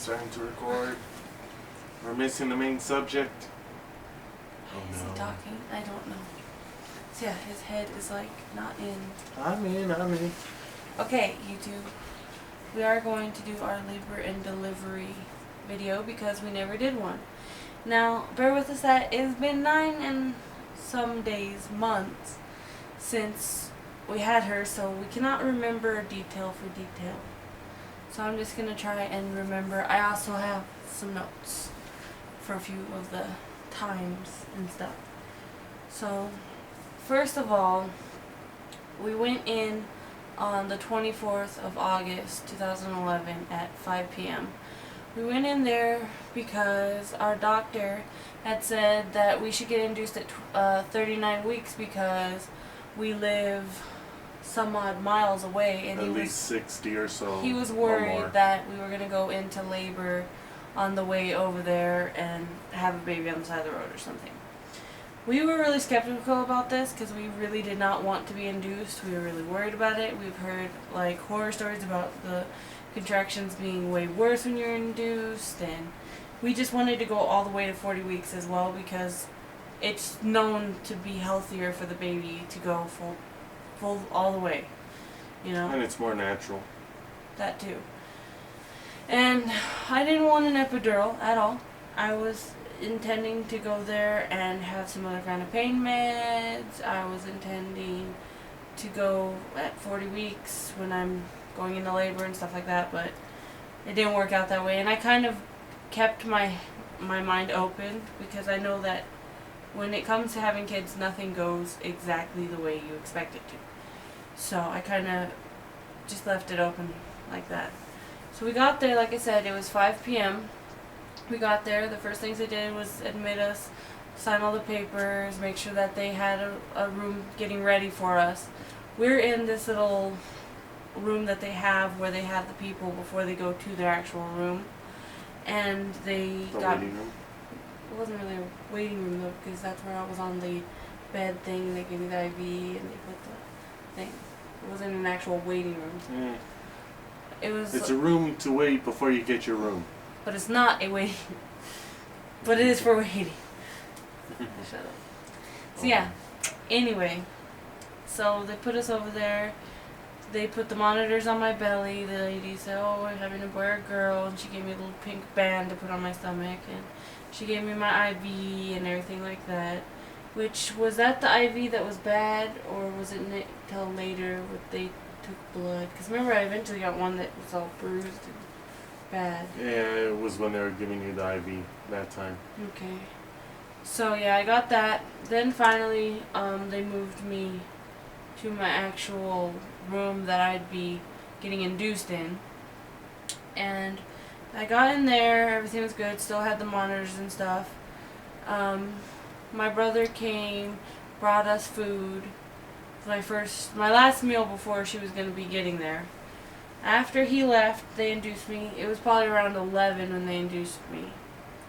starting to record. We're missing the main subject. Oh Is he talking? I don't know. So yeah, his head is like not in. I'm in. Okay, YouTube. We are going to do our labor and delivery video because we never did one. Now, bear with us that it's been 9 and some days, months, since we had her, so we cannot remember detail for detail. So I'm just going to try and remember. I also have some notes for a few of the times and stuff. So, first of all, we went in on the 24th of August 2011 at 5 p.m. We went in there because our doctor had said that we should get induced at 39 weeks because we live some odd miles away, and at least 60 or so. He was worried that we were going to go into labor on the way over there and have a baby on the side of the road or something. We were really skeptical about this because we really did not want to be induced. We were really worried about it. We've heard like horror stories about the contractions being way worse when you're induced, and we just wanted to go all the way to 40 weeks as well because it's known to be healthier for the baby to go full all the way, you know. And it's more natural. That too. And I didn't want an epidural at all. I was intending to go there and have some other kind of pain meds. I was intending to go at 40 weeks when I'm going into labor and stuff like that, but it didn't work out that way. And I kind of kept my mind open because I know that when it comes to having kids, nothing goes exactly the way you expect it to. So I kind of just left it open like that. So we got there, like I said, it was 5 p.m. We got there. The first things they did was admit us, sign all the papers, make sure that they had a room getting ready for us. We're in this little room that they have where they have the people before they go to their actual room. And they got... waiting room? It wasn't really a waiting room though, because that's where I was on the bed thing. They gave me the IV and they put the thing. It wasn't an actual waiting room. Yeah. It was. It's a room to wait before you get your room. But it's not a waiting room. But it is for waiting. Shut up. So yeah. Anyway, so they put us over there. They put the monitors on my belly. The lady said, "Oh, we're having a boy or girl," and she gave me a little pink band to put on my stomach, and she gave me my IV and everything like that. Which, was that the IV that was bad, or was it till later when they took blood? Because remember, I eventually got one that was all bruised and bad. Yeah, it was when they were giving you the IV that time. Okay. So yeah, I got that. Then finally, they moved me to my actual room that I'd be getting induced in. And I got in there, everything was good, still had the monitors and stuff. My brother came, brought us food. My last meal before she was going to be getting there. After he left, they induced me. It was probably around 11 when they induced me.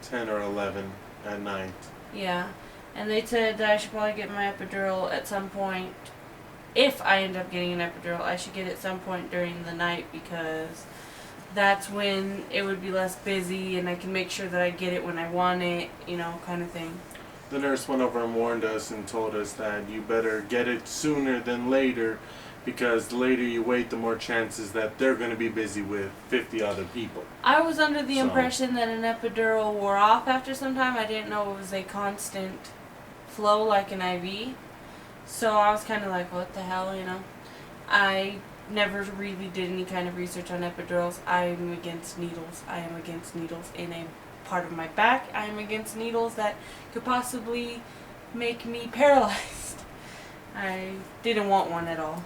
10 or 11 at night. Yeah. And they said that I should probably get my epidural at some point. If I end up getting an epidural, I should get it at some point during the night because that's when it would be less busy and I can make sure that I get it when I want it, you know, kind of thing. The nurse went over and warned us and told us that you better get it sooner than later because the later you wait, the more chances that they're going to be busy with 50 other people. I was under the impression that an epidural wore off after some time. I didn't know it was a constant flow like an IV. So I was kind of like, what the hell, you know? I never really did any kind of research on epidurals. I'm against needles. I am against needles in a part of my back. I am against needles that could possibly make me paralyzed. I didn't want one at all.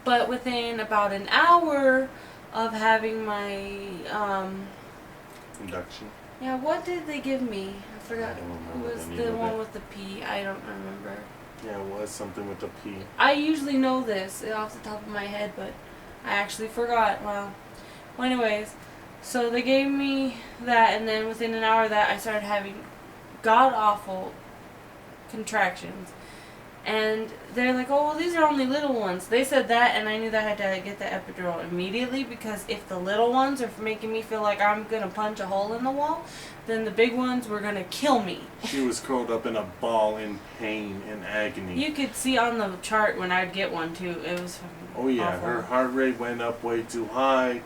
But within about an hour of having my Induction. Yeah, what did they give me? I forgot. I don't It remember was the name the of one it. with the P. I don't remember. Yeah, it was something with a P. I usually know this off the top of my head, but I actually forgot. Wow. Well, anyways, so they gave me that, and then within an hour of that, I started having god-awful contractions. And they're like, oh, well, these are only little ones. They said that, and I knew that I had to get the epidural immediately, because if the little ones are making me feel like I'm going to punch a hole in the wall, then the big ones were going to kill me. She was curled up in a ball in pain and agony. You could see on the chart when I'd get one, too. It was fucking Oh yeah, awful. her heart rate went up way too high.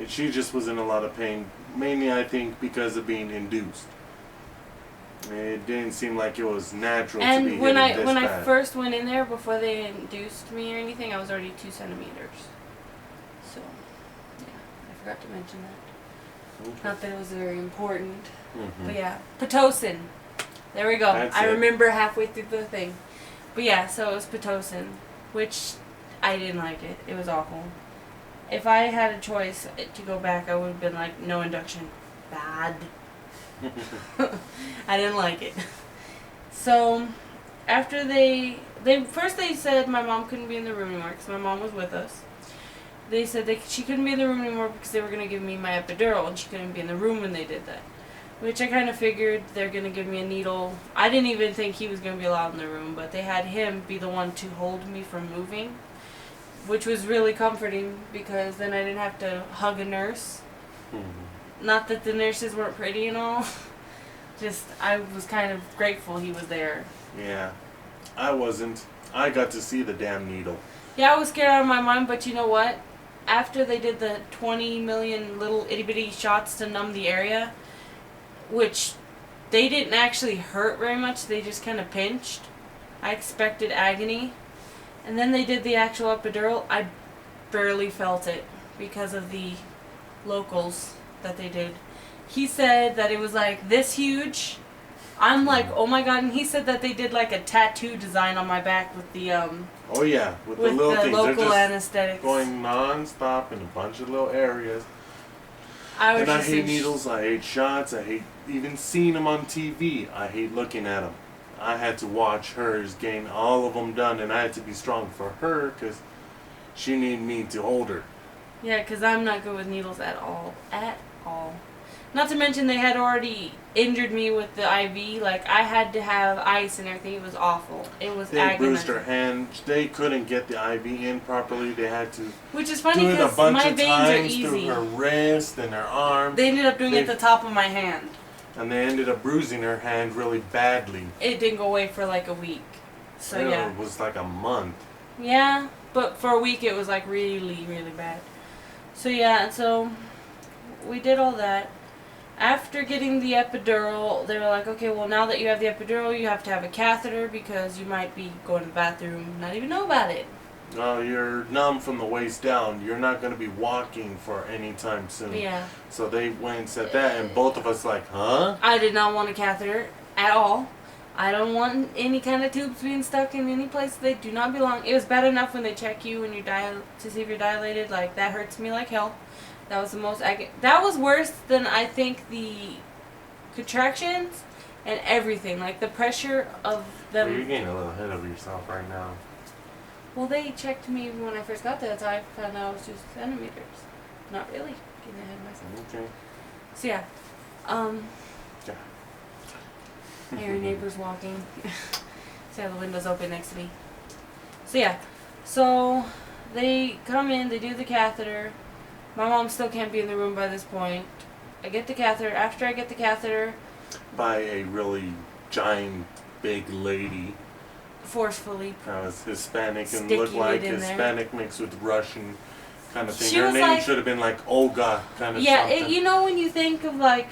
She just was in a lot of pain, mainly I think because of being induced. It didn't seem like it was natural to be And hitting when I this bad. first went in there, before they induced me or anything, I was already 2 centimeters. So, yeah, I forgot to mention that. Okay. Not that it was very important, Mhm. but yeah, Pitocin. There we go. That's I it. remember halfway through the thing. But yeah, so it was Pitocin, which I didn't like it. It was awful. If I had a choice to go back, I would have been like, no induction. Bad. I didn't like it. So, after they first they said my mom couldn't be in the room anymore because my mom was with us. They said she couldn't be in the room anymore because they were going to give me my epidural, and she couldn't be in the room when they did that. Which I kind of figured they're going to give me a needle. I didn't even think he was going to be allowed in the room, but they had him be the one to hold me from moving, which was really comforting because then I didn't have to hug a nurse. Mhm. Not that the nurses weren't pretty and all. Just, I was kind of grateful he was there. Yeah, I wasn't. I got to see the damn needle. Yeah, I was scared out of my mind, but you know what? After they did the 20 million little itty bitty shots to numb the area, which they didn't actually hurt very much, they just kind of pinched. I expected agony. And then they did the actual epidural. I barely felt it because of the locals that they did. He said that it was like this huge. I'm like, oh my god, and he said that they did like a tattoo design on my back with the Oh yeah, with the with little the things. They're local just anesthetics. going non-stop in a bunch of little areas. I was And I just hate in needles, I hate shots, I hate even seeing them on TV. I hate looking at them. I had to watch hers gain all of them done, and I had to be strong for her because she needed me to hold her. Yeah, because I'm not good with needles at all. At all. Not to mention they had already injured me with the IV. Like, I had to have ice and everything. It was awful. It was They bruised agonizing. her hand. They couldn't get the IV in properly. They had to Which is do funny it a because bunch my of veins are times through easy. her wrist and her arm. They ended up doing it They- at the top of my hand. And they ended up bruising her hand really badly. It didn't go away for like a week. So yeah. It was like a month. Yeah, but for a week it was like really, really bad. So yeah, and so we did all that. After getting the epidural, they were like, okay, well, now that you have the epidural, you have to have a catheter because you might be going to the bathroom and not even know about it. No, you're numb from the waist down. You're not going to be walking for any time soon. Yeah. So they went and said that, and both of us like, huh? I did not want a catheter at all. I don't want any kind of tubes being stuck in any place they do not belong. It was bad enough when they check you when you're to see if you're dilated. Like, that hurts me like hell. That was the most that was worse than I think the contractions and everything. Like, the pressure of Well, them. you're getting a little ahead of yourself right now. Well, they checked me when I first got there. That's how I found out I was 2 centimeters. Not really getting ahead of myself. Okay. So yeah. Yeah. I hear neighbors walking. See how the window's open next to me. So yeah. So they come in, they do the catheter. My mom still can't be in the room by this point. I get the catheter. After I get the catheter, By a really giant, big lady. forcefully. Was Hispanic and Sticking looked like it in there. Hispanic mixed with Russian kind of thing. She Her was name like- should have been like Olga kind of Yeah, something. you know when you think of like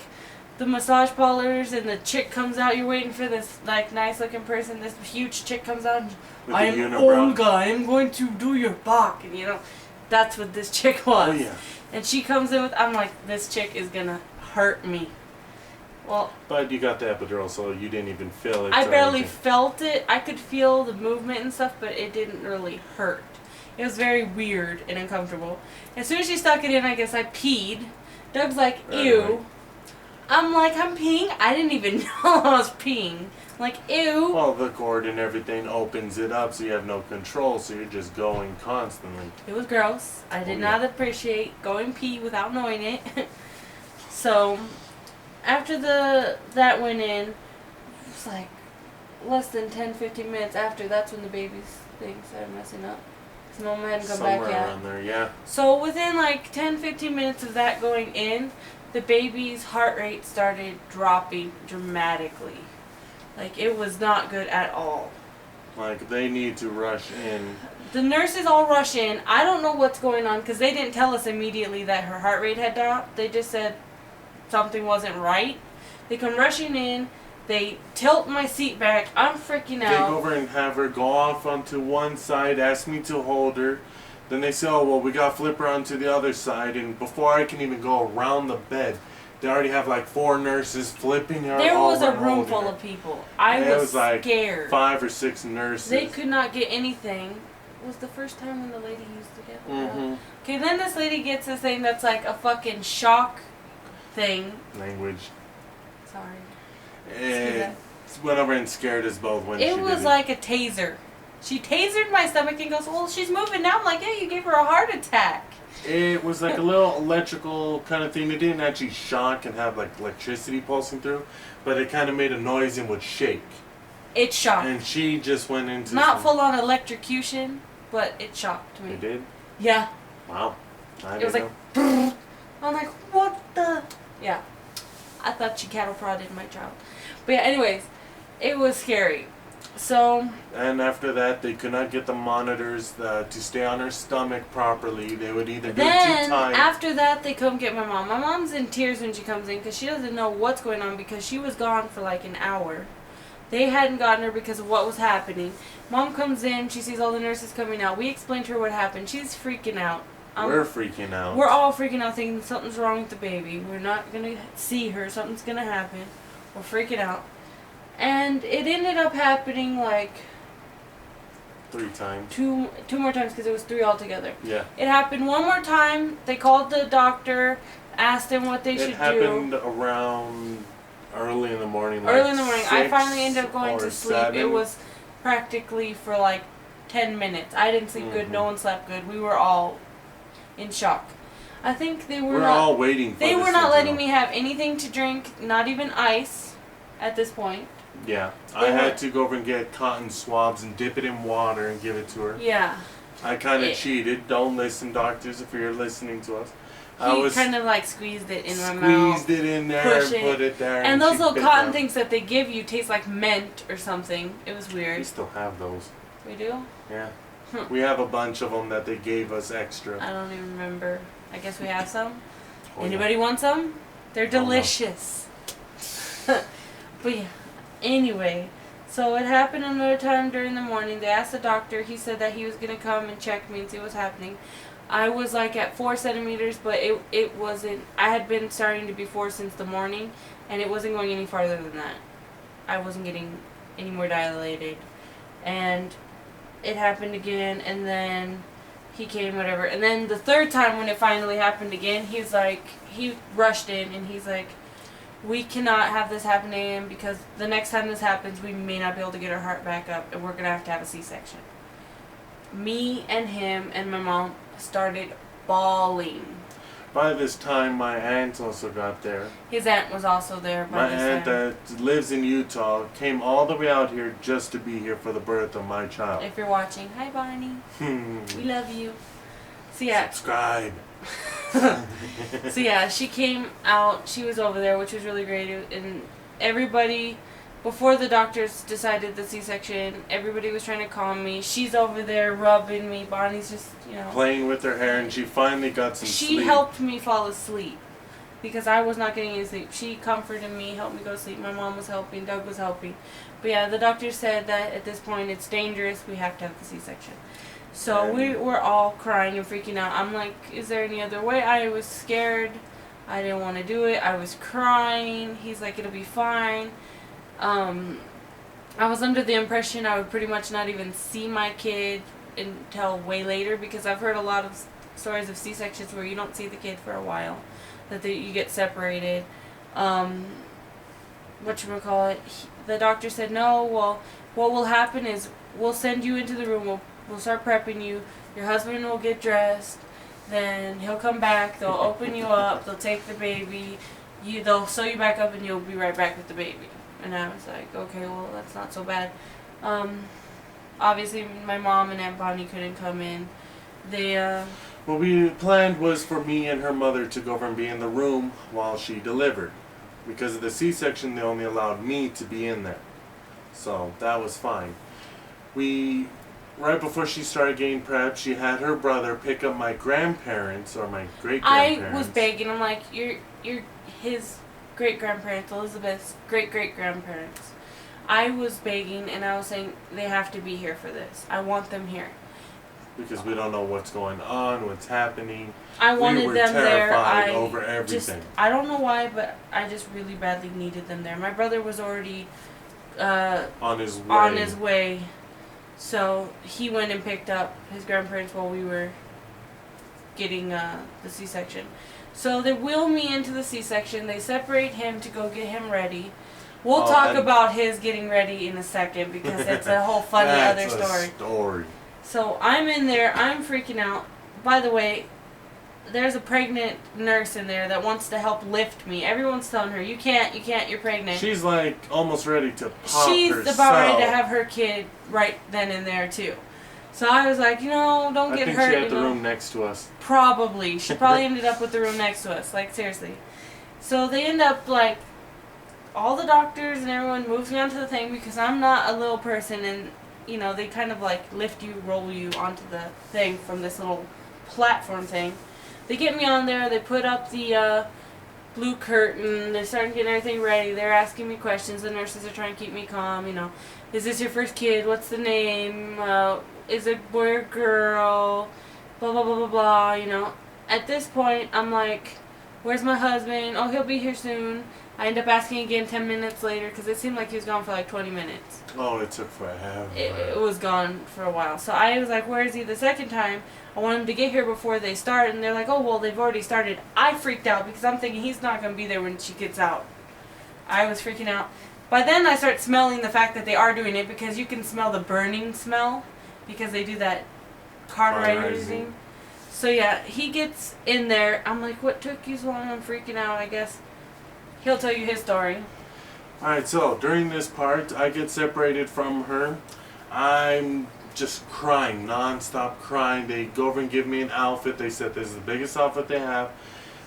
the massage parlors and the chick comes out, you're waiting for this like nice looking person, this huge chick comes out and With I the am unibrow. Olga, I'm going to do your back, and you know, that's what this chick was. Oh yeah. And she comes in with, I'm like, this chick is gonna hurt me. Well, But you got the epidural, so you didn't even feel it. I or barely anything. felt it. I could feel the movement and stuff, but it didn't really hurt. It was very weird and uncomfortable. As soon as she stuck it in, I guess I peed. Doug's like, ew. Right. I'm like, I'm peeing? I didn't even know I was peeing. I'm like, ew. Well, the cord and everything opens it up, so you have no control, so you're just going constantly. It was gross. I did Oh, not yeah. appreciate going pee without knowing it. So, after that went in, it was like, less than 10-15 minutes after, that's when the baby's thing started messing up. Because Mama hadn't come Somewhere back yet. around there, yeah. So within like 10-15 minutes of that going in, the baby's heart rate started dropping dramatically. Like, it was not good at all. Like, they need to rush in. The nurses all rush in. I don't know what's going on because they didn't tell us immediately that her heart rate had dropped. They just said something wasn't right. They come rushing in. They tilt my seat back. I'm freaking out. Take over and have her go off onto one side, ask me to hold her. Then they say, oh, well, we got to flip her onto the other side. And before I can even go around the bed, they already have like 4 nurses flipping her There was over a and room holding full her. of people. I And it was like scared. 5 or 6 nurses. They could not get anything. It was the first time when the lady used to get the Mm-hmm. Okay, then this lady gets this thing that's like a fucking shock thing. Language. Sorry. And went over and scared us both when she It did was it. like a taser. She tasered my stomach and goes, well, she's moving now. I'm like, yeah, you gave her a heart attack. It was like a little electrical kind of thing. It didn't actually shock and have like electricity pulsing through, but it kind of made a noise and would shake. It shocked. And she just went into Not full on electrocution, but it shocked me. It did? Yeah. Wow. I It was didn't like, know. I'm like, what the? Yeah. I thought she cattle prodded my child. But yeah, anyways, it was scary. So, And after that, they could not get the monitors to stay on her stomach properly. They would either do it too then tight. after that, they come get my mom. My mom's in tears when she comes in because she doesn't know what's going on because she was gone for like an hour. They hadn't gotten her because of what was happening. Mom comes in, she sees all the nurses coming out. We explained to her what happened. She's freaking out. We're freaking out. We're all freaking out thinking something's wrong with the baby. We're not going to see her. Something's going to happen. We're freaking out. And it ended up happening like 3 times. two more times because it was 3 altogether. Yeah. It happened one more time. They called the doctor, asked him what they It should happened do. around early in the morning. Like Early in the morning. I 6 finally ended up going or to sleep. 7. It was practically for like 10 minutes. I didn't sleep good. No one slept good. We were all in shock. I think they were We're not. all waiting for They this were not thing to letting go. me have anything to drink, not even ice, at this point. Yeah. They I were- had to go over and get cotton swabs and dip it in water and give it to her. Yeah. I kind of It- cheated. Don't listen, doctors, if you're listening to us. I He was kind of like squeezed it in my mouth. squeezed it in there push and it. put it there. And those she little bit cotton them. things that they give you taste like mint or something. It was We weird. still have those. We do? Yeah. Hmm. We have a bunch of them that they gave us extra. I don't even remember. I guess we have some. Oh, yeah. Anybody want some? They're Oh, no. delicious. But yeah, anyway, so it happened another time during the morning. They asked the doctor. He said that he was going to come and check me and see what's happening. I was like at 4 centimeters, but it wasn't. I had been starting to be 4 since the morning, and it wasn't going any farther than that. I wasn't getting any more dilated. And it happened again, and then he came, whatever. And then the third time when it finally happened again, he's like, he rushed in, and he's like, we cannot have this happen again because the next time this happens, we may not be able to get our heart back up, and we're going to have a C-section. Me and him and my mom started bawling. By this time, my aunt also got there. His aunt was also there by My this aunt time. that lives in Utah came all the way out here just to be here for the birth of my child. If you're watching, hi Bonnie, we love you. So yeah, Subscribe. so yeah, she came out. She was over there, which was really great. And everybody, before the doctors decided the C-section, everybody was trying to calm me. She's over there rubbing me. Bonnie's just, Playing with her hair, and she finally got some She sleep. helped me fall asleep because I was not getting any sleep. She comforted me, helped me go to sleep. My mom was helping. Doug was helping. But yeah, the doctor said that at this point it's dangerous. We have to have the C-section. So we were all crying and freaking out. I'm like, is there any other way? I was scared. I didn't want to do it. I was crying. He's like, it'll be fine. I was under the impression I would pretty much not even see my kid until way later because I've heard a lot of stories of C-sections where you don't see the kid for a while, that you get separated. Whatchamacallit, the doctor said, no, well, what will happen is we'll send you into the room, we'll start prepping you, your husband will get dressed, then he'll come back, they'll open you up, they'll take the baby, they'll sew you back up and you'll be right back with the baby. And I was like, okay, well, that's not so bad. Obviously, my mom and Aunt Bonnie couldn't come in. They, What we planned was for me and her mother to go over and be in the room while she delivered. Because of the C-section, they only allowed me to be in there. So that was fine. Right before she started getting prepped, she had her brother pick up my grandparents, or my great-grandparents. I was begging. I'm like, you're his great-grandparents, Elizabeth's great-great-grandparents. I was begging, and I was saying, they have to be here for this. I want them here. Because we don't know what's going on, what's happening. I wanted we were them there. terrified over everything. I don't know why, but I just really badly needed them there. My brother was already on his way. On his way, so he went and picked up his grandparents while we were getting the C-section. So they wheel me into the C-section. They separate him to go get him ready. We'll talk about his getting ready in a second because it's a whole funny other story. So I'm in there. I'm freaking out. By the way, there's a pregnant nurse in there that wants to help lift me. Everyone's telling her, you can't, you're pregnant. She's like almost ready to pop She's herself. about ready to have her kid right then and there too. So I was like, don't get hurt. I think she had the room next to us. Probably. She probably ended up with the room next to us. Like, seriously. So they end up, like, all the doctors and everyone moves me onto the thing because I'm not a little person, and, they kind of, like, lift you, roll you onto the thing from this little platform thing. They get me on there. They put up the blue curtain. They're starting getting everything ready. They're asking me questions. The nurses are trying to keep me calm. Is this your first kid? What's the name? Is it boy or girl? Blah, blah, blah, blah, blah. At this point, I'm like, where's my husband? Oh, he'll be here soon. I end up asking again 10 minutes later because it seemed like he was gone for like 20 minutes. Oh, it took forever. It was gone for a while. So I was like, where is he the second time? I want him to get here before they start. And they're like, oh, well, they've already started. I freaked out because I'm thinking he's not going to be there when she gets out. I was freaking out. By then, I start smelling the fact that they are doing it because you can smell the burning smell because they do that cauterizing. So, yeah, he gets in there. I'm like, what took you so long? I'm freaking out, I guess. He'll tell you his story. Alright, so during this part, I get separated from her. I'm just crying, non-stop crying. They go over and give me an outfit. They said this is the biggest outfit they have.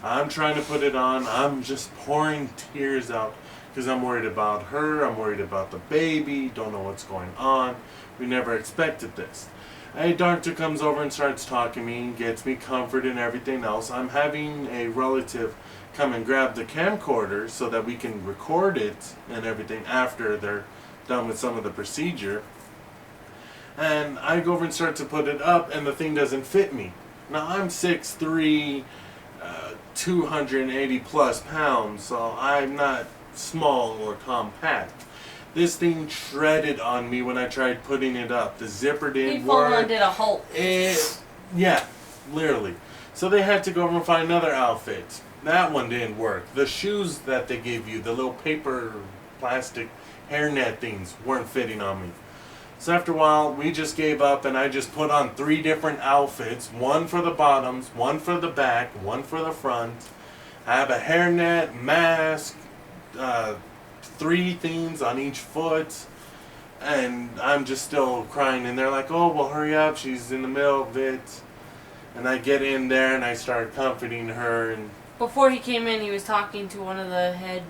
I'm trying to put it on. I'm just pouring tears out because I'm worried about her. I'm worried about the baby. Don't know what's going on. We never expected this. A doctor comes over and starts talking to me, gets me comfort and everything else. I'm having a relative come and grab the camcorder so that we can record it and everything after they're done with some of the procedure. And I go over and start to put it up, and the thing doesn't fit me. Now I'm 6'3", 280 plus pounds, so I'm not small or compact. This thing shredded on me when I tried putting it up. The zipper didn't work. He did a Hulk. Yeah, literally. So they had to go over and find another outfit. That one didn't work. The shoes that they gave you, the little paper, plastic hairnet things, weren't fitting on me. So after a while, we just gave up, and I just put on 3 different outfits. One for the bottoms, one for the back, one for the front. I have a hairnet, mask, 3 things on each foot. And I'm just still crying, and they're like, oh, well, hurry up, she's in the middle of it. And I get in there, and I start comforting her, and before he came in, he was talking to one of the head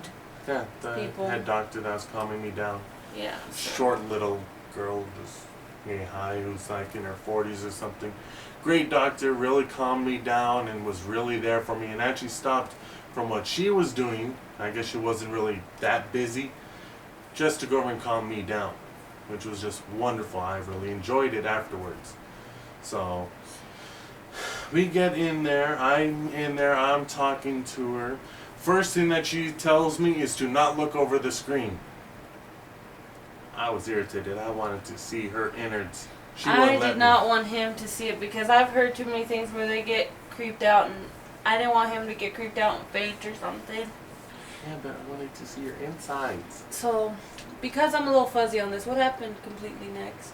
people. Head doctor that was calming me down. Yeah. So. Short little girl, just really high, who's like in her 40s or something. Great doctor, really calmed me down and was really there for me, and actually stopped from what she was doing. I guess she wasn't really that busy, just to go over and calm me down, which was just wonderful. I really enjoyed it afterwards. So we get in there, I'm in there, I'm talking to her. First thing that she tells me is to not look over the screen. I was irritated. I wanted to see her innards. I did not want him to see it because I've heard too many things where they get creeped out, and I didn't want him to get creeped out and faint or something. Yeah, but I wanted to see your insides. So, because I'm a little fuzzy on this, what happened completely next?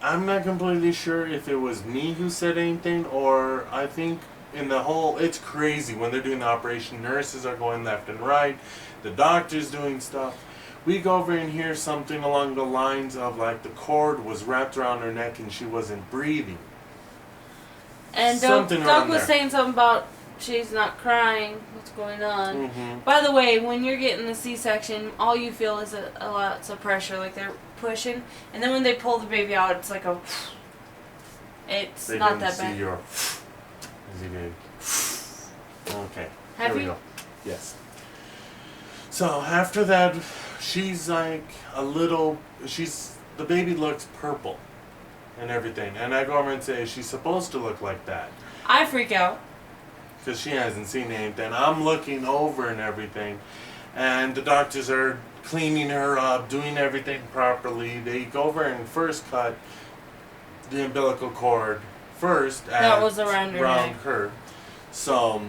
I'm not completely sure if it was me who said anything, or I think in the whole, it's crazy when they're doing the operation. Nurses are going left and right. The doctor's doing stuff. We go over and hear something along the lines of like the cord was wrapped around her neck and she wasn't breathing. And Doug Something around was there. saying something about she's not crying. What's going on? Mm-hmm. By the way, when you're getting the C-section, all you feel is a lots of pressure, like they're pushing. And then when they pull the baby out, it's like a... It's They not didn't that see bad. your as you did. Okay. Have Here we you? go. Yes. So after that, she's like a little. The baby looks purple, and everything. And I go over and say she's supposed to look like that I freak out. because she hasn't seen anything. I'm looking over and everything, and the doctors are cleaning her up, doing everything properly. They go over and first cut the umbilical cord first. That was around her neck. her. So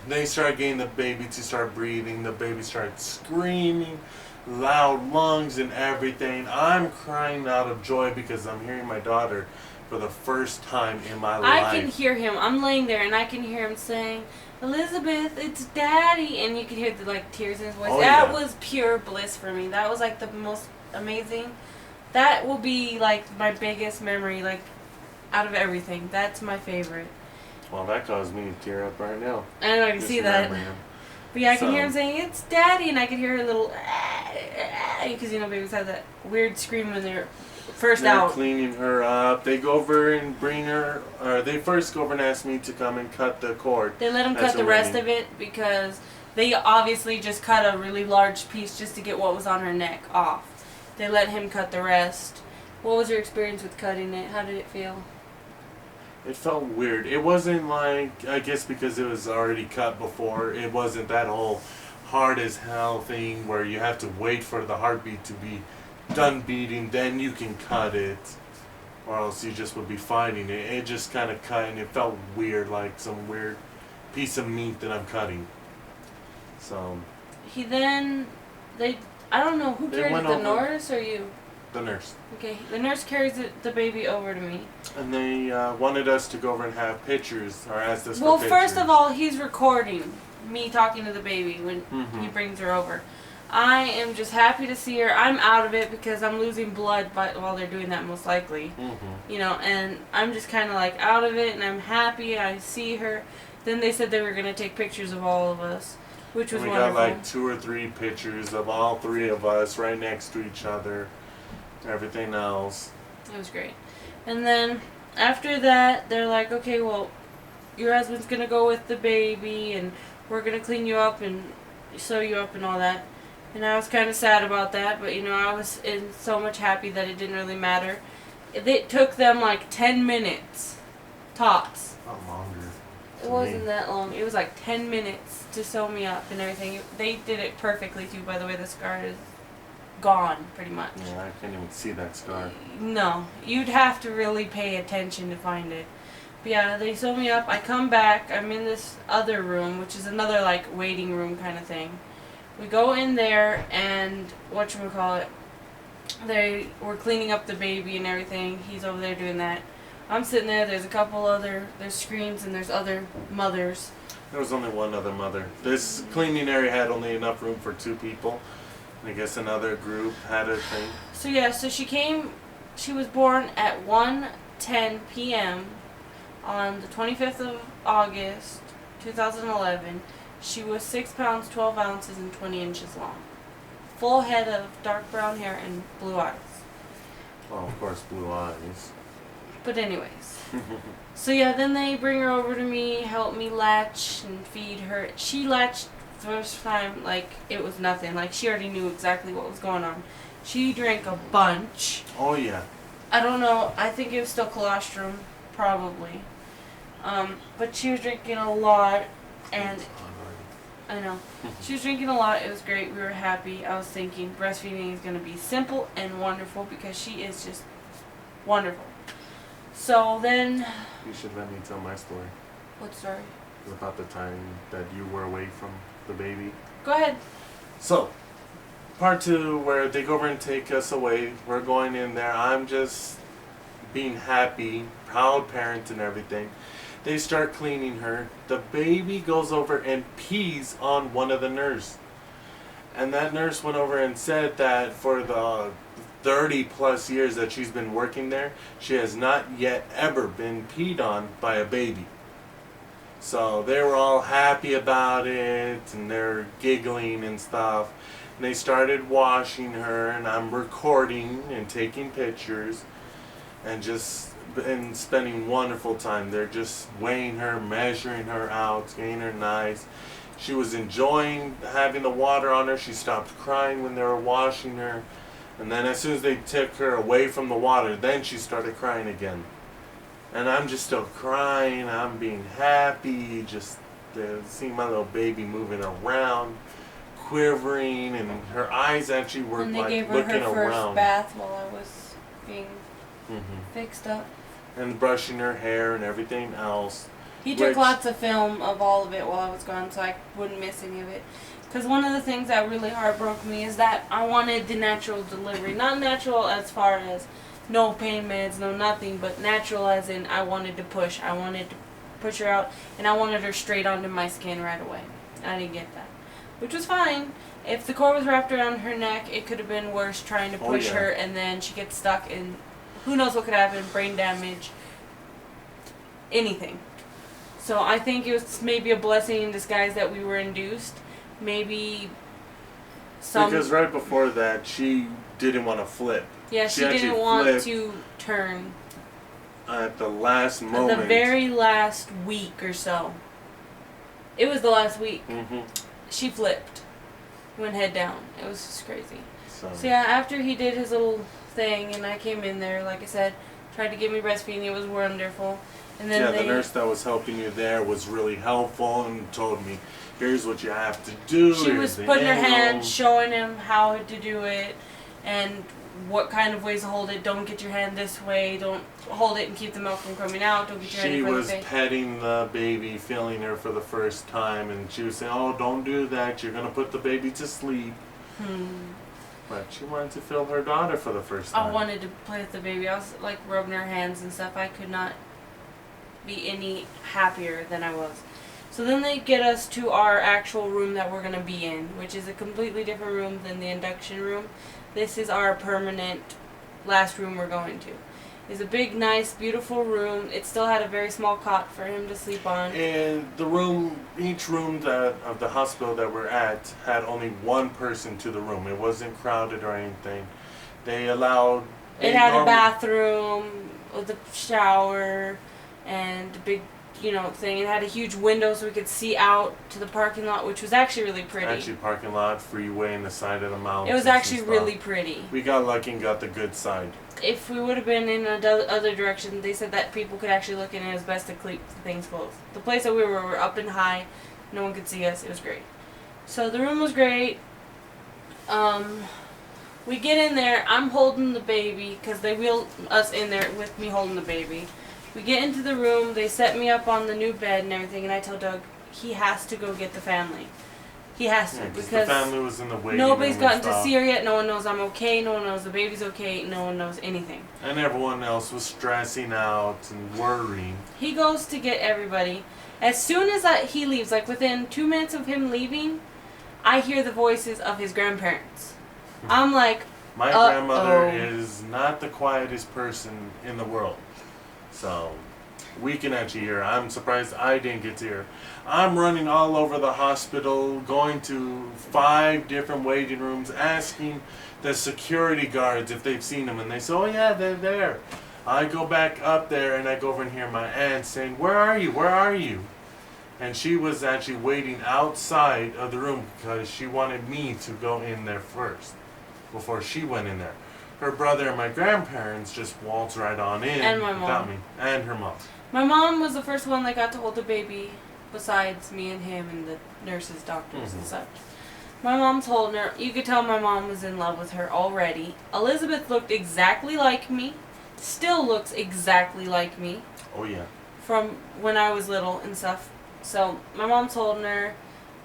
they start getting the baby to start breathing. The baby starts screaming, loud lungs and everything. I'm crying out of joy because I'm hearing my daughter for the first time in my life. I can hear him. I'm laying there and I can hear him saying, "Elizabeth, it's Daddy," and you can hear the like tears in his voice. Oh, That yeah. was pure bliss for me. That was like the most amazing. That will be like my biggest memory, like out of everything. That's my favorite. Well, that caused me to tear up right now. I know I can Just see that. remembering him. But yeah, I can So- hear him saying, "It's Daddy," and I can hear a little, because you know babies have that weird scream when they're first They're out. cleaning her up. They go over and bring her. They first go over and ask me to come and cut the cord. They let him That's cut the a rest waiting. of it because they obviously just cut a really large piece just to get what was on her neck off. They let him cut the rest. What was your experience with cutting it? How did it feel? It felt weird. It wasn't like, I guess because it was already cut before, it wasn't that whole hard as hell thing where you have to wait for the heartbeat to be done beating, then you can cut it, or else you just would be fighting it. It just kind of cut and it felt weird, like some weird piece of meat that I'm cutting. So, He then, I don't know, who They carried it, went the over- nurse or you? the nurse. Okay, the nurse carries the baby over to me. And they wanted us to go over and have pictures, or asked us Well, for pictures. first of all, he's recording me talking to the baby when Mhm. he brings her over. I am just happy to see her. I'm out of it because I'm losing blood while they're doing that, most likely. Mm-hmm. You know, and I'm just kind of like out of it, and I'm happy. I see her. Then they said they were going to take pictures of all of us, which was And we wonderful. got like 2 or 3 pictures of all 3 of us right next to each other. Everything else. It was great. And then after that, they're like, okay, well, your husband's going to go with the baby, and we're going to clean you up and sew you up and all that. And I was kind of sad about that, but you know, I was so much happy that it didn't really matter. It took them like 10 minutes, tops. Not longer. It to wasn't me. that long. It was like 10 minutes to sew me up and everything. They did it perfectly too, by the way. The scar is gone, pretty much. Yeah, I can't even see that scar. No, you'd have to really pay attention to find it. But yeah, they sew me up. I come back. I'm in this other room, which is another like waiting room kind of thing. We go in there and whatchamacallit, they were cleaning up the baby and everything. He's over there doing that. I'm sitting there. There's a couple other, there's screens and there's other mothers. There was only one other mother. This cleaning area had only enough room for 2 people. I guess another group had a thing. So yeah, so she was born at 1:10 p.m. on the 25th of August, 2011. She was 6 pounds, 12 ounces, and 20 inches long. Full head of dark brown hair and blue eyes. Well, of course, blue eyes. But anyways. So yeah, then they bring her over to me, help me latch and feed her. She latched first time like it was nothing. Like she already knew exactly what was going on. She drank a bunch. Oh, yeah. I don't know. I think it was still colostrum, probably. But she was drinking a lot, and I know. She was drinking a lot. It was great. We were happy. I was thinking breastfeeding is going to be simple and wonderful because she is just wonderful. So then, You should let me tell my story what story? about the time that you were away from the baby. Go ahead. So, part 2, where they go over and take us away. We're going in there. I'm just being happy, proud parent and everything. They start cleaning her. The baby goes over and pees on one of the nurses. And that nurse went over and said that for the 30 plus years that she's been working there, she has not yet ever been peed on by a baby. So they were all happy about it, and they're giggling and stuff. And they started washing her, and I'm recording and taking pictures, and just been spending wonderful time. They're just weighing her, measuring her out, getting her nice. She was enjoying having the water on her. She stopped crying when they were washing her. And then as soon as they took her away from the water, then she started crying again. And I'm just still crying. I'm being happy. Just seeing my little baby moving around, quivering, and her eyes actually were And they like gave her looking her around. first bath while I was being Mhm. fixed up. And brushing her hair and everything else. He took Which- lots of film of all of it while I was gone, so I wouldn't miss any of it. Because one of the things that really heartbroke me is that I wanted the natural delivery. Not natural as far as no pain meds, no nothing, but natural as in I wanted to push. I wanted to push her out, and I wanted her straight onto my skin right away. I didn't get that, which was fine. If the cord was wrapped around her neck, it could have been worse trying to Oh, push yeah. her, and then she gets stuck, and who knows what could happen, brain damage, anything. So I think it was maybe a blessing in disguise that we were induced. Maybe some... Because right before that, she didn't want to flip. Yeah, she she actually didn't want flipped to turn. At the last The moment. very last week or so. It was the last week. Mm-hmm. She flipped. Went head down. It was just crazy. So So yeah, after he did his little thing and I came in there, like I said, tried to get me breastfeeding, it was wonderful. And then the nurse that was helping you there was really helpful and told me, here's what you have to do. she here's was the putting her angle." hand, showing him how to do it and what kind of ways to hold it. Don't get your hand this way. Don't hold it and keep the milk from coming out. Don't get your hand She in front of was the face. petting the baby, feeling her for the first time, and she was saying, oh, don't do that. You're going to put the baby to sleep. But she wanted to feel her daughter for the first time. I wanted to play with the baby. I was like rubbing her hands and stuff. I could not be any happier than I was. So then they get us to our actual room that we're going to be in, which is a completely different room than the induction room. This is our permanent last room we're going to. It's a big, nice, beautiful room. It still had a very small cot for him to sleep on. And the room, each room of the hospital that we're at had only one person to the room. It wasn't crowded or anything. They allowed... It had a bathroom with a shower and a big, thing. It had a huge window so we could see out to the parking lot, which was actually really pretty. Actually, parking lot, freeway, and the side of the mountains. It was actually really pretty. We got lucky and got the good side. If we would have been in other direction, they said that people could actually look in, and it was best to keep things closed. The place that we were up and high. No one could see us. It was great. So the room was great. We get in there. I'm holding the baby because they wheeled us in there with me holding the baby. We get into the room. They set me up on the new bed and everything, and I tell Doug he has to go get the family. He has to, because the family was in the waiting nobody's room gotten and to stuff. see her yet. No one knows I'm okay. No one knows the baby's okay. No one knows anything. And everyone else was stressing out and worrying. He goes to get everybody. As soon as he leaves, like within 2 minutes of him leaving, I hear the voices of his grandparents. I'm like, My grandmother is not the quietest person in the world. So, we can actually hear her. I'm surprised I didn't get to hear her. I'm running all over the hospital, going to 5 different waiting rooms, asking the security guards if they've seen them. And they say, oh yeah, they're there. I go back up there and I go over and hear my aunt saying, where are you? Where are you? And she was actually waiting outside of the room because she wanted me to go in there first before she went in there. Her brother and my grandparents just waltzed right on in And my without mom. me. And her mom. my mom was the first one that got to hold the baby, besides me and him and the nurses, doctors, and such. My mom's holding her. You could tell my mom was in love with her already. Elizabeth looked exactly like me. Still looks exactly like me. Oh yeah. From when I was little and stuff. So my mom's holding her.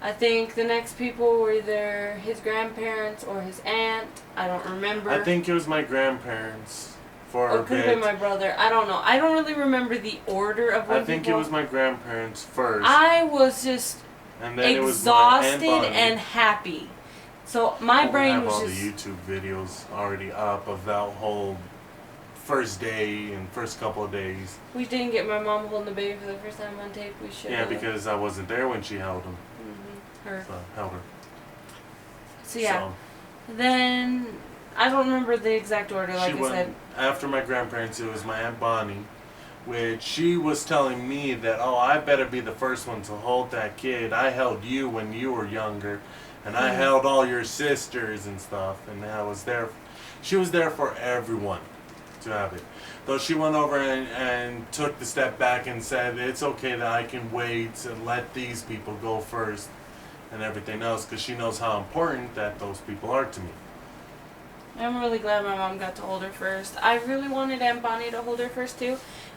I think the next people were either his grandparents or his aunt. I don't remember. I think it was my grandparents for Or a it could have been bit. my brother. I don't know. I don't really remember the order of when I think it people... was my grandparents first. I was just and then exhausted it was my Aunt Bonnie. and happy So my We brain have was all just. the YouTube videos already up of that whole first day and first couple of days. We didn't get my mom holding the baby for the first time on tape. We should. Yeah, because I wasn't there when she held him. Her. So I held her. So yeah. Then I don't remember the exact order. Like she I went, said. after my grandparents, it was my Aunt Bonnie, which she was telling me that, oh, I better be the first one to hold that kid. I held you when you were younger, and I held all your sisters and stuff, and I was there. She was there for everyone to have it. Though she went over and took the step back and said, it's okay that I can wait and let these people go first and everything else, because she knows how important that those people are to me. I'm really glad my mom got to hold her first. I really wanted Aunt Bonnie to hold her first too.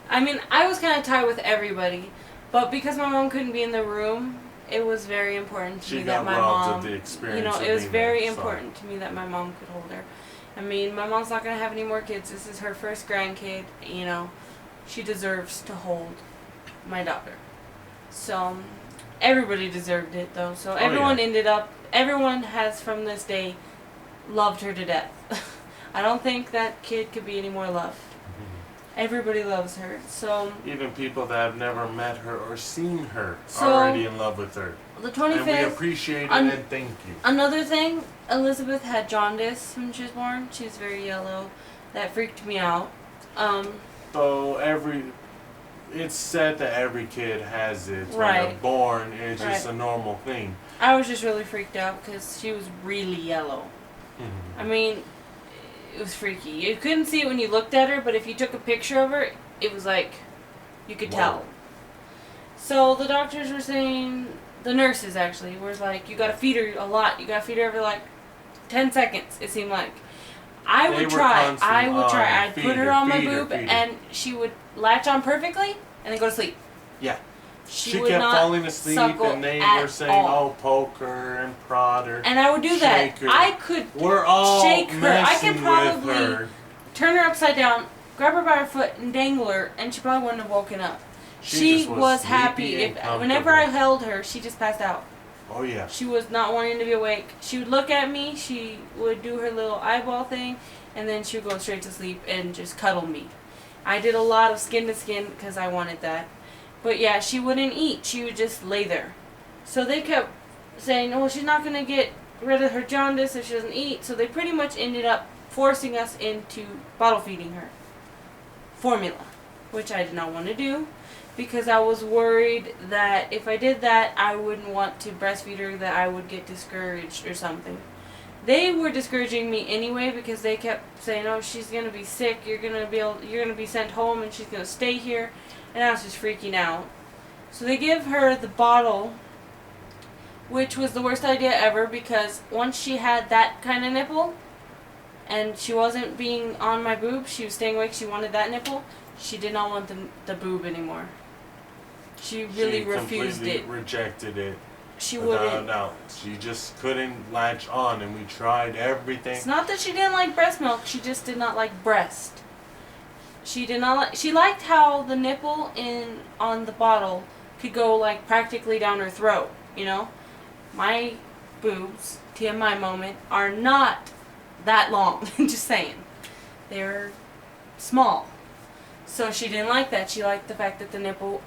I mean, I was kind of tied with everybody, but because my mom couldn't be in the room, it was very important to me that my mom, of the experience. you know, of it was being very there, so. important to me that my mom could hold her. I mean, my mom's not gonna have any more kids. This is her first grandkid. You know, she deserves to hold my daughter. So everybody deserved it though. So everyone everyone has from this day loved her to death. I don't think that kid could be any more loved. Everybody loves her. So even people that have never met her or seen her So, are already in love with her. The And we 25th. appreciate it and thank you. Another thing, Elizabeth had jaundice when she was born. She was very yellow. That freaked me out. So it's said that every kid has it when Right. they're born. It's just Right. a normal thing. I was just really freaked out because she was really yellow. I mean, it was freaky. You couldn't see it when you looked at her, but if you took a picture of her, it was like, you could Whoa. tell. So the doctors were saying, the nurses actually, were like, you gotta feed her a lot. You gotta feed her every like 10 seconds, it seemed like. I would try. I'd put her on my boob and she would latch on perfectly and then go to sleep. Yeah. She kept not falling asleep suckle and they at were saying, all. oh, poke her and prod her. And I would do that. Shake her. I could We're all shake her. I messing could probably with her. turn her upside down, grab her by her foot, and dangle her, and she probably wouldn't have woken up. She She just was sleepy happy. and Whenever I comfortable. held her, she just passed out. Oh, yeah. She was not wanting to be awake. She would look at me, she would do her little eyeball thing, and then she would go straight to sleep and just cuddle me. I did a lot of skin to skin because I wanted that. But yeah, she wouldn't eat. She would just lay there. So they kept saying, oh, she's not going to get rid of her jaundice if she doesn't eat. So they pretty much ended up forcing us into bottle feeding her formula, which I did not want to do because I was worried that if I did that, I wouldn't want to breastfeed her, that I would get discouraged or something. They were discouraging me anyway because they kept saying, oh, she's going to be sick, you're going to be sent home and she's going to stay here. And I was just freaking out. So they give her the bottle, which was the worst idea ever because once she had that kind of nipple and she wasn't being on my boob, she was staying awake, she wanted that nipple, she did not want the boob anymore. She really refused it. Rejected it. She without wouldn't. a doubt. She just couldn't latch on, and we tried everything. It's not that she didn't like breast milk, she just did not like breast. She did not like. She liked how the nipple on the bottle could go like practically down her throat. You know, my boobs, TMI moment, are not that long. Just saying, they're small. So she didn't like that. She liked the fact that the nipple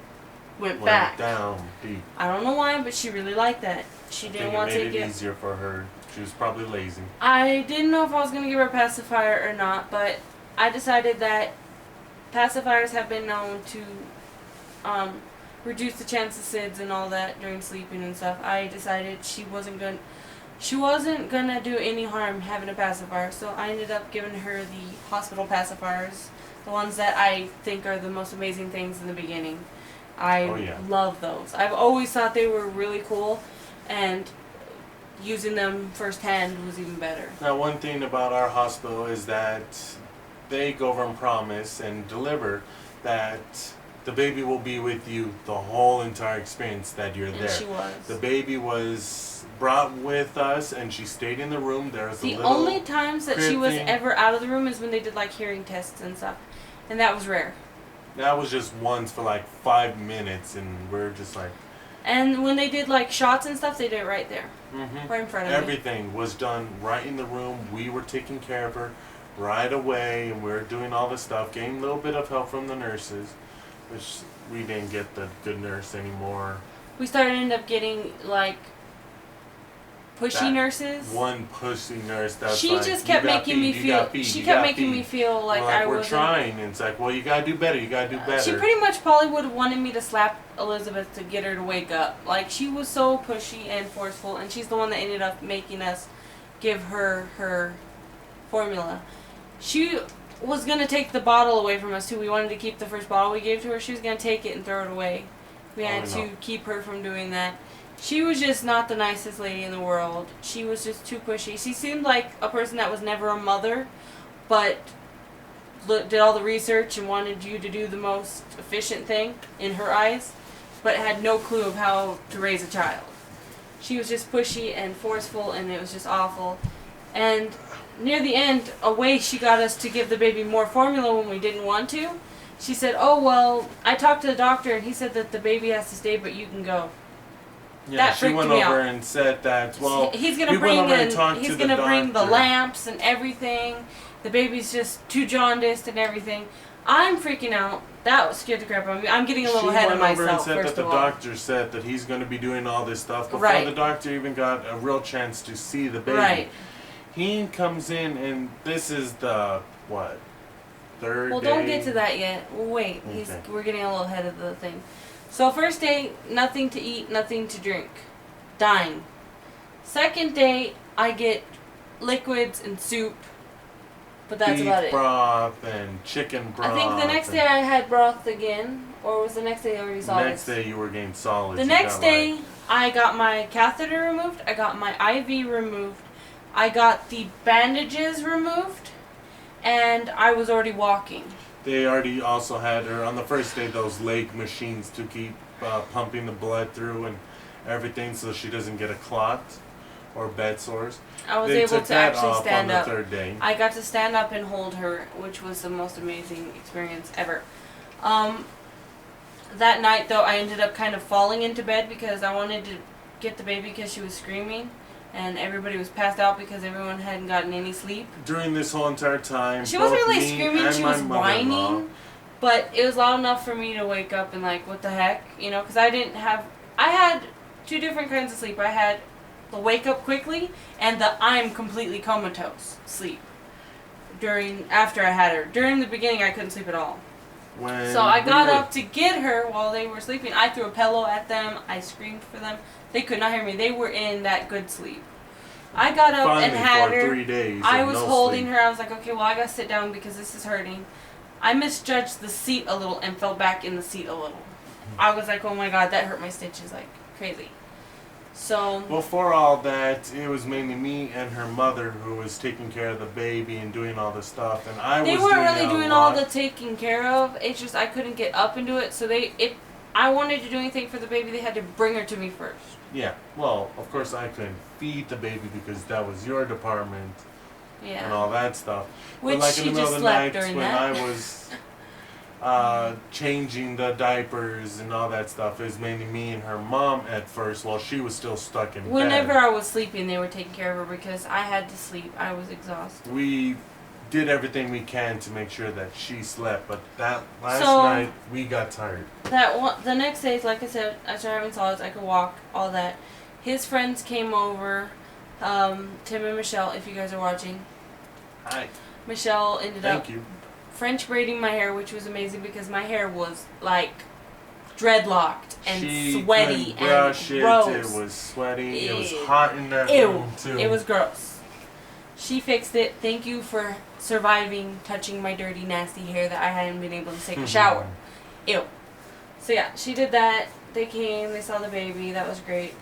went back down deep. I don't know why, but she really liked that. She didn't want to get. It made it easier for her. She was probably lazy. I didn't know if I was gonna give her a pacifier or not, but I decided that pacifiers have been known to reduce the chance of SIDS and all that during sleeping and stuff. I decided she wasn't gonna do any harm having a pacifier, so I ended up giving her the hospital pacifiers, the ones that I think are the most amazing things in the beginning. I love those. I've always thought they were really cool, and using them firsthand was even better. Now, one thing about our hospital is that they go over and promise and deliver that the baby will be with you the whole entire experience that you're there. And she was. The baby was brought with us, and she stayed in the room. There was the only times that she was ever out of the room is when they did like hearing tests and stuff, and that was rare. That was just once for like 5 minutes, and we're just like, And when they did like shots and stuff, they did it right there, Mm-hmm. right in front of me. Everything was done right in the room. We were taking care of her right away, and we were doing all the stuff. Getting a little bit of help from the nurses, which we didn't get the good nurse anymore. We started end up getting like pushy That nurses. One pussy nurse that's She like, just "You kept got making feed, me you feel. got feed, She you kept got making feed." me feel like We're I we're wasn't. trying, and it's like, well, you gotta do better. You gotta do better. She pretty much probably would have wanted me to slap Elizabeth to get her to wake up. Like, she was so pushy and forceful, and she's the one that ended up making us give her her formula. She was gonna take the bottle away from us too. We wanted to keep the first bottle we gave to her. She was gonna take it and throw it away. We had Oh, no. to keep her from doing that. She was just not the nicest lady in the world. She was just too pushy. She seemed like a person that was never a mother, but did all the research and wanted you to do the most efficient thing in her eyes, but had no clue of how to raise a child. She was just pushy and forceful, and it was just awful. And near the end, a way she got us to give the baby more formula when we didn't want to. She said, "Oh well, I talked to the doctor, and he said that the baby has to stay, but you can go." Yeah, that she freaked went me over out. and said that. Well, He's gonna we bring went over and in. talked He's to the gonna bring the doctor. lamps and everything. The baby's just too jaundiced and everything. I'm freaking out. That scared the crap out of me. I'm getting a little she ahead went of over and myself. said First that the of all, doctor said that he's going to be doing all this stuff before Right. the doctor even got a real chance to see the baby. right? He comes in, and this is the what, third Well, day? don't get to that yet. Well, wait. Okay. We're getting a little ahead of the thing. So first day, nothing to eat, nothing to drink, dying. Second day, I get liquids and soup, but that's Beef about it. broth and chicken broth. I think the next and day I had broth again, or was the next day already solids? Next day you were getting solids. The You next got, day, like, I got my catheter removed. I got my IV removed. I got the bandages removed, and I was already walking. they already also had her on the first day those leg machines to keep pumping the blood through and everything so she doesn't get a clot or bed sores. I was They able took to that actually off stand on up. the third day. I got to stand up and hold her, which was the most amazing experience ever. That night, though, I ended up kind of falling into bed because I wanted to get the baby because she was screaming, and everybody was passed out because everyone hadn't gotten any sleep. During this whole entire time, She wasn't both really me screaming, and she my was mother-in-law- whining, but it was loud enough for me to wake up and like, what the heck, you know, because I had two different kinds of sleep. I had the wake up quickly and the I'm completely comatose sleep after I had her. During the beginning, I couldn't sleep at all. When So I we got were- up to get her while they were sleeping. I threw a pillow at them. I screamed for them. They could not hear me. They were in that good sleep. I got up finally and had for her. 3 days. I of was no holding sleep. her. I was like, okay, well, I gotta sit down because this is hurting. I misjudged the seat a little and fell back in the seat a little. I was like, oh my god, that hurt my stitches like crazy. So, Before all that, it was mainly me and her mother who was taking care of the baby and doing all the stuff, and I they was weren't doing really a doing all lot. the taking care of. It's just I couldn't get up and do it. So if I wanted to do anything for the baby, they had to bring her to me first. Yeah, well, of course I couldn't feed the baby because that was your department and Yeah. all that stuff. Which but like she in the middle just of the slept night during when that. I was changing the diapers and all that stuff, it was mainly me and her mom at first while she was still stuck in Whenever bed. I was sleeping, they were taking care of her because I had to sleep. I was exhausted. We did everything we can to make sure that she slept, but that last So- night we got tired. The next day, like I said, I started having solids. I could walk, all that. His friends came over, Tim and Michelle. If you guys are watching, Hi, Michelle ended up thank you. French braiding my hair, which was amazing because my hair was like dreadlocked and She sweaty couldn't and brush it. gross. It was sweaty. It was Ew. hot in that Ew. room too. It was gross. She fixed it. Thank you for surviving touching my dirty, nasty hair that I hadn't been able to take a shower. Ew. So yeah, she did that. They came. They saw the baby. That was great.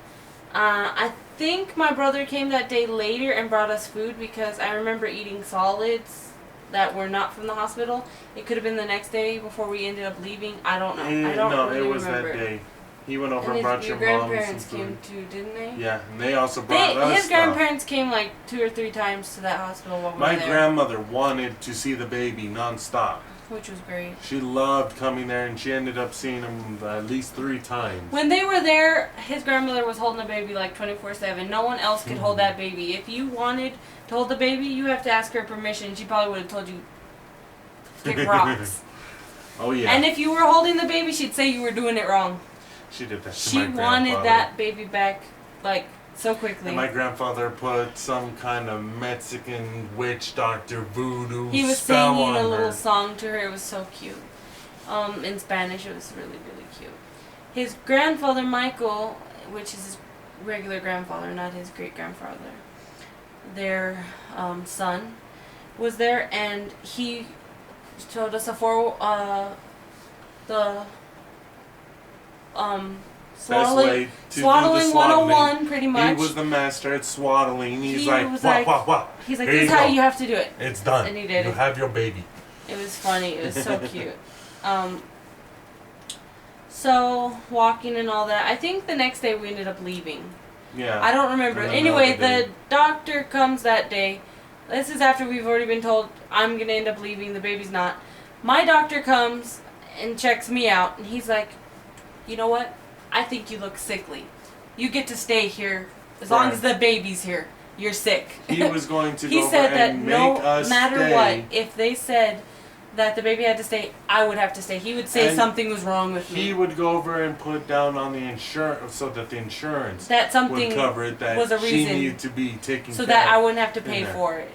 I think my brother came that day later and brought us food because I remember eating solids that were not from the hospital. It could have been the next day before we ended up leaving. I don't know. I don't no, really it was remember. that day. He went over and And brought your your mom some grandparents food. came too, didn't they? Yeah, and they also brought us His stuff. grandparents came like 2 or 3 times to that hospital while we My were there. grandmother wanted to see the baby nonstop. which was great. She loved coming there, and she ended up seeing him at least 3 times. When they were there, his grandmother was holding the baby like 24/7. No one else could hold that baby. If you wanted to hold the baby, you have to ask her permission. She probably would have told you to kick rocks. Oh yeah. And if you were holding the baby, she'd say you were doing it wrong. She did that to She my grandfather. wanted that baby back like so quickly. And my grandfather put some kind of Mexican witch doctor voodoo He was spell singing on a her. little song to her. It was so cute. In Spanish, it was really, really cute. His grandfather, Michael, which is his regular grandfather, not his great-grandfather, their son, was there, and he showed us the Best way to do the swaddling 101, pretty much. He was the master at swaddling. He's He like, was wah, like- wah, wah. He's like, Here this is you how go. you have to do it. It's done. And he did You it. have your baby. It was funny. It was so cute. So, walking and all that. I think the next day we ended up leaving. Yeah. I don't remember. And then Anyway, another day. the doctor comes that day. This is after we've already been told I'm going to end up leaving. The baby's not. My doctor comes and checks me out. And he's like, you know what? I think you look sickly. You get to stay here as long Right. as the baby's here. You're sick. He was going to He go said over that and no make us matter stay. what, if they said that the baby had to stay, I would have to stay. He would say And something was wrong with He me. would go over and put down on the insurance so that the insurance That something would cover it. That was a she reason. needed to be taken so care that I of. wouldn't have to pay in there. for it.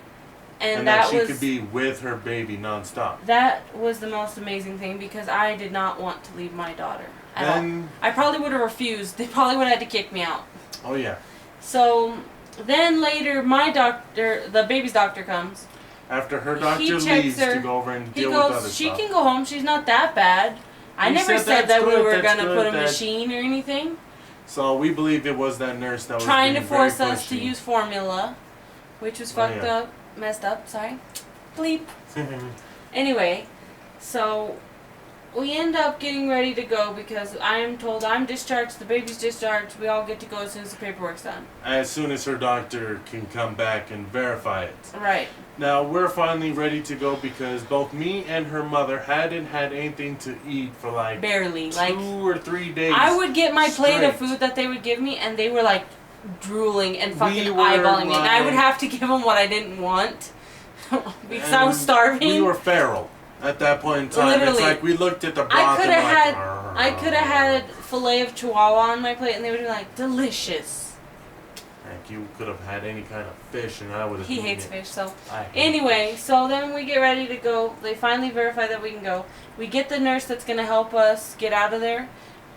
And, And that that she was could be with her baby nonstop. that was the most amazing thing because I did not want to leave my daughter at all. Then, I probably would have refused. They probably would have had to kick me out. oh yeah. So then later, my doctor, the baby's doctor comes. After her He doctor checks leaves her. to go over and He deal with other goes, she stuff. can go home. She's not that bad. I He never said, said "That's that we good, were that's going to good, put a that-" machine or anything. So we believe it was that nurse that was Trying to being very force us to pushy. use formula, which was Oh, fucked yeah. up, messed up, sorry. Bleep. Anyway, so we end up getting ready to go because I am told I'm discharged, the baby's discharged, we all get to go as soon as the paperwork's done. As soon as her doctor can come back and verify it. Right. Now we're finally ready to go because both me and her mother hadn't had anything to eat for like Barely. 2 Like, or 3 days. I would get my plate of straight. food that they would give me and they were like drooling and fucking We were eyeballing me. And I would like- have to give them what I didn't want because I was And starving. We were feral at that point in time. Literally. It's like we looked at the broth I could and have like, had I could have had filet of chihuahua on my plate and they would be like, delicious. Like you could have had any kind of fish and I would have He eaten hates it. fish, so I hate anyway, so then we get ready to go. They finally verify that we can go. We get the nurse that's going to help us get out of there.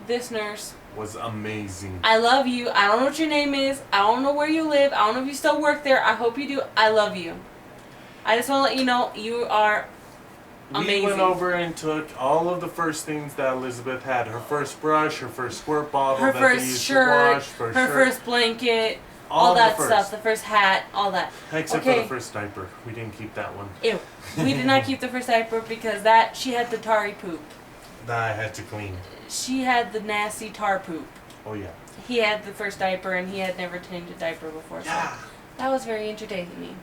This nurse, it. Was amazing. I love you. I don't know what your name is. I don't know where you live. I don't know if you still work there. I hope you do. I love you. I just want to let you know you are amazing. We went over and took all of the first things that Elizabeth had. Her first brush, her first squirt bottle her that they first used shirt, to wash, her shirt, first blanket, all all the that first. stuff. The first hat, all that. Except for Okay. the first diaper. We didn't keep that one. Ew. We did not keep the first diaper because that she had the tarry poop. That I had to clean. She had the nasty tar poop. Oh yeah. He had the first diaper and he had never changed a diaper before. So Yeah. that was very entertaining.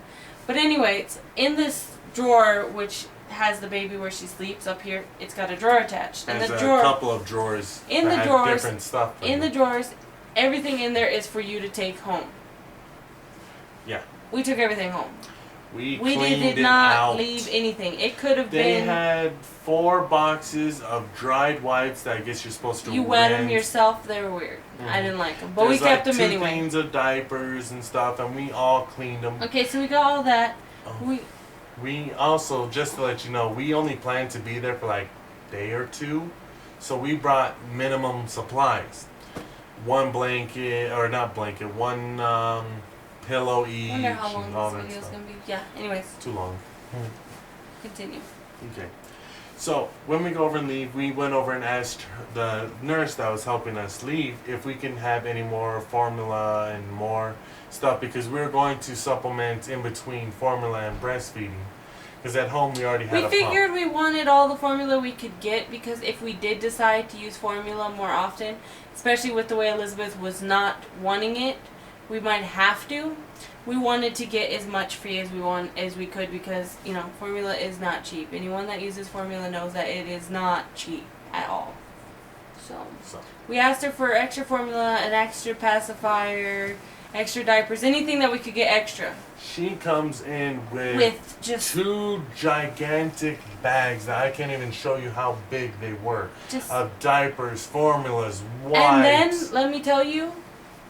But anyways, in this drawer which has the baby where she sleeps up here, it's got a drawer attached. And There's the a drawer couple of drawers. In that the had drawers- different stuff. in the drawers, everything in there is for you to take home. Yeah. We took everything home. We We cleaned did it not out. leave anything. It could have They been had 4 boxes of dried wipes that I guess you're supposed to you wet them rinse. yourself. They were weird. I Mhm. didn't like them, but we There's kept like them 2 anyway. things of diapers and stuff, and we all cleaned them. Okay, so we got all that. Oh. We We also, just to let you know, we only planned to be there for like a day or 2, so we brought minimum supplies. 1 blanket, or not blanket, 1 pillow each, wonder how long and all this that video is stuff. gonna be. Yeah. Anyways, Too long. continue. Okay. So when we go over and leave, we went over and asked the nurse that was helping us leave if we can have any more formula and more stuff because we were going to supplement in between formula and breastfeeding. Because at home we already had We a figured pump. we wanted all the formula we could get because if we did decide to use formula more often, especially with the way Elizabeth was not wanting it, we might have to. We wanted to get as much free as we could because, you know, formula is not cheap. Anyone that uses formula knows that it is not cheap at all. So we asked her for extra formula, an extra pacifier, extra diapers, anything that we could get extra. She comes in With just 2 gigantic bags that I can't even show you how big they were. just Of diapers, formulas, wipes. And then, let me tell you,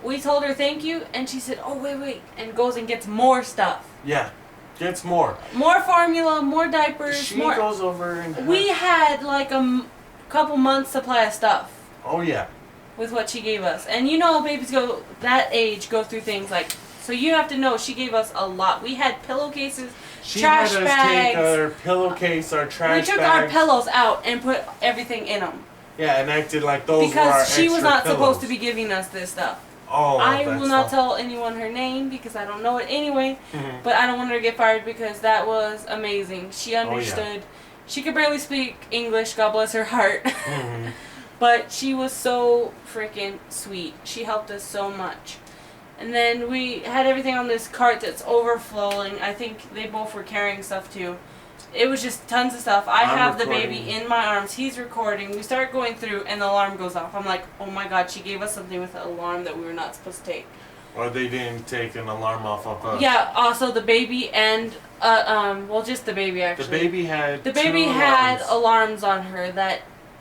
we told her thank you, and she said, oh, wait, and goes and gets more stuff. Yeah, gets more. More formula, more diapers, She more. goes over and... We had like a couple months supply of stuff Oh, yeah. with what she gave us. And you know, babies that age go through things like, so you have to know, she gave us a lot. We had pillowcases, She trash had us bags. take our pillowcase, our trash We took bags. our pillows out and put everything in them. Yeah, and acted like those were our Because she was extra not pillows. supposed to be giving us this stuff. Oh, I that's will not all. tell anyone her name because I don't know it anyway. Mhm. But I don't want her to get fired because that was amazing. She Oh, yeah. understood. She could barely speak English, God bless her heart. Mhm. But she was so freaking sweet. She helped us so much. And then we had everything on this cart that's overflowing. I think they both were carrying stuff too. It was just tons of stuff. I I'm have the recording. baby in my arms. He's recording. We start going through and the alarm goes off. I'm like, oh my god, she gave us something with an alarm that we were not supposed to take. Or they didn't take an alarm off of us. Yeah, also the baby and, well, just the baby actually. The baby had The 2 baby had alarms. alarms on her that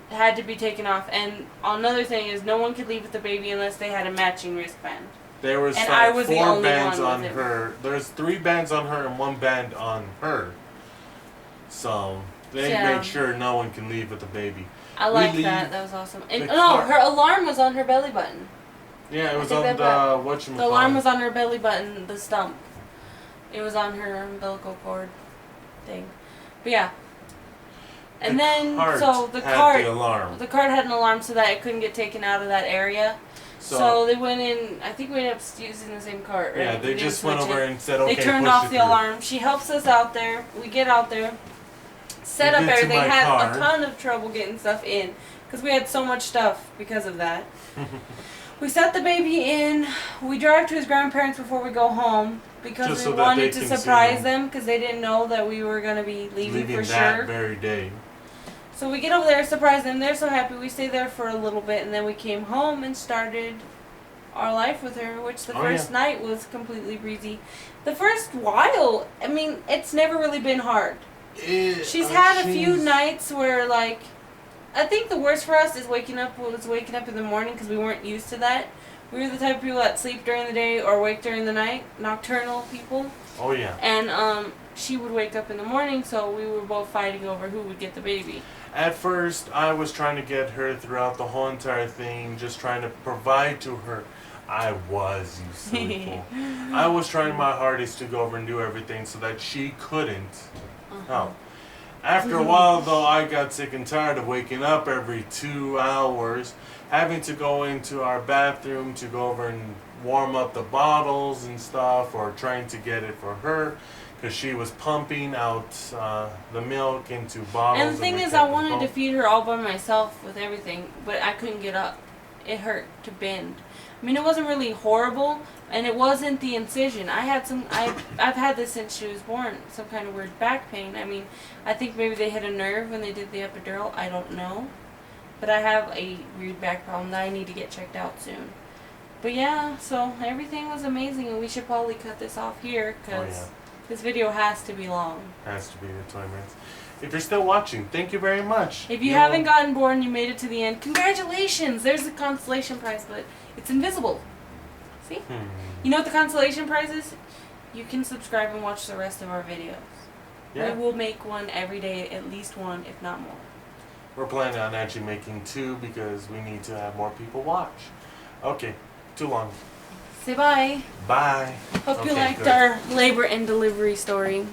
had to be taken off. And another thing is no one could leave with the baby unless they had a matching wristband. There was and like I was the 4 only bands one on with him. her. There's 3 bands on her and 1 band on her. So they Yeah. made sure no one can leave with the baby. I We like leave that. That was awesome. And the no, car- her alarm was on her belly button. Yeah, it was take on that the back. whatchamacallit. The alarm was on her belly button, the stump. It was on her umbilical cord thing. But yeah. And then, so the had cart, the alarm. the cart had an alarm so that it couldn't get taken out of that area. So they went in, I think we ended up using the same cart, right? yeah, We they didn't just went switch over it. and said, okay, They turned push off it the through. alarm. She helps us out there. We get out there, set We up get to everything. my Had car. a ton of trouble getting stuff in because we had so much stuff because of that. We set the baby in. We drive to his grandparents before we go home because Just we so that wanted they to can see surprise him. them because they didn't know that we were going to be leaving for that sure. very day. So we get over there, surprise them. They're so happy. We stay there for a little bit, and then we came home and started our life with her, which the Oh, first night was completely breezy. The first while, I mean, it's never really been hard. She's had a few nights where, like, I think the worst for us is waking up in the morning because we weren't used to that. We were the type of people that sleep during the day or wake during the night, nocturnal people. Oh yeah. And she would wake up in the morning, so we were both fighting over who would get the baby. At first, I was trying to get her throughout the whole entire thing, just trying to provide to her. I was, you silly fool. I was trying my hardest to go over and do everything so that she couldn't help. After a while, though, I got sick and tired of waking up every 2 hours, having to go into our bathroom to go over and warm up the bottles and stuff, or trying to get it for her, because she was pumping out the milk into bottles. And the thing we is, kept I it wanted to home. feed her all by myself with everything, but I couldn't get up. It hurt to bend. I mean, it wasn't really horrible, and it wasn't the incision. I've had this since she was born, some kind of weird back pain. I mean, I think maybe they hit a nerve when they did the epidural. I don't know. But I have a weird back problem that I need to get checked out soon. But yeah, so everything was amazing, and we should probably cut this off here, because this video has to be long. Has to be the 20 minutes. If you're still watching, thank you very much. If you haven't gotten born, you made it to the end. Congratulations! There's the consolation prize, but it's invisible. See? You know what the consolation prize is? You can subscribe and watch the rest of our videos. Yeah. We will make one every day, at least one, if not more. We're planning on actually making 2 because we need to have more people watch. Okay, too long. Say bye. Bye. Hope you Okay, liked good. our labor and delivery story.